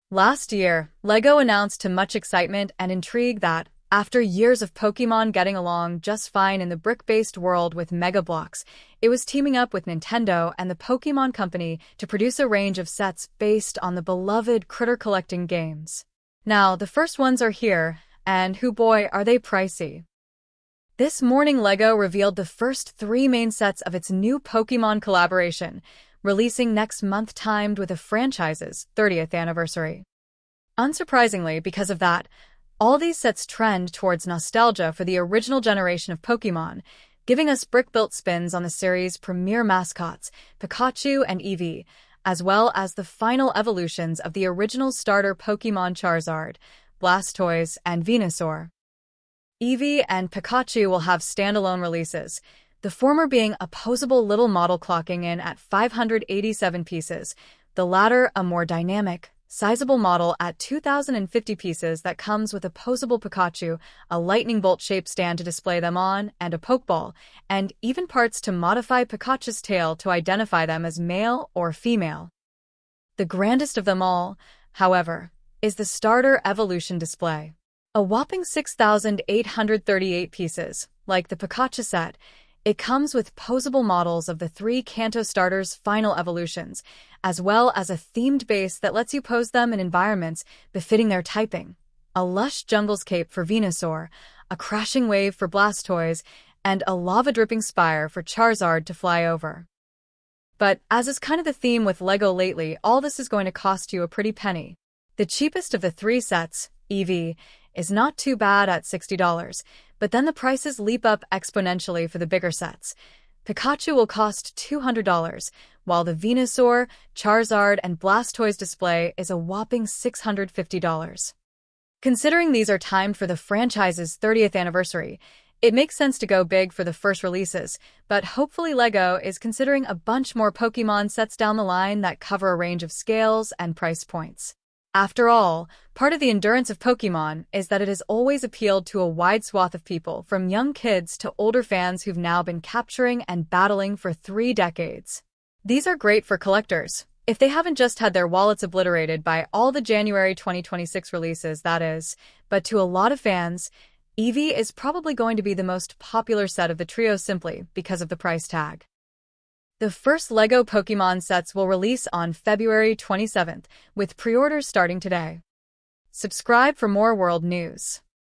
Last year, LEGO announced to much excitement and intrigue that, after years of Pokémon getting along just fine in the brick-based world with Mega Bloks, it was teaming up with Nintendo and the Pokémon Company to produce a range of sets based on the beloved critter-collecting games. Now, the first ones are here, and hoo boy, are they pricey. This morning LEGO revealed the first three main sets of its new Pokémon collaboration, releasing next month timed with the franchise's 30th anniversary. Unsurprisingly, because of that, all these sets trend towards nostalgia for the original generation of Pokémon, giving us brick-built spins on the series' premier mascots, Pikachu and Eevee, as well as the final evolutions of the original starter Pokémon Charizard, Blastoise, and Venusaur. Eevee and Pikachu will have standalone releases, the former being a posable little model clocking in at 587 pieces, the latter a more dynamic, sizable model at 2,050 pieces that comes with a posable Pikachu, a lightning bolt-shaped stand to display them on, and a Pokeball, and even parts to modify Pikachu's tail to identify them as male or female. The grandest of them all, however, is the starter evolution display. A whopping 6,838 pieces, like the Pikachu set, it comes with posable models of the three Kanto starters' final evolutions, as well as a themed base that lets you pose them in environments befitting their typing. A lush junglerscape for Venusaur, a crashing wave for Blastoise, and a lava-dripping spire for Charizard to fly over. But, as is kind of the theme with LEGO lately, all this is going to cost you a pretty penny. The cheapest of the three sets, Eevee, is not too bad at $60, but then the prices leap up exponentially for the bigger sets. Pikachu will cost $200, while the Venusaur, Charizard, and Blastoise display is a whopping $650. Considering these are timed for the franchise's 30th anniversary, it makes sense to go big for the first releases, but hopefully LEGO is considering a bunch more Pokémon sets down the line that cover a range of scales and price points. After all, part of the endurance of Pokémon is that it has always appealed to a wide swath of people, from young kids to older fans who've now been capturing and battling for 3 decades. These are great for collectors, if they haven't just had their wallets obliterated by all the January 2026 releases, that is, but to a lot of fans, Eevee is probably going to be the most popular set of the trio simply because of the price tag. The first LEGO Pokémon sets will release on February 27th, with pre-orders starting today. Subscribe for more world news.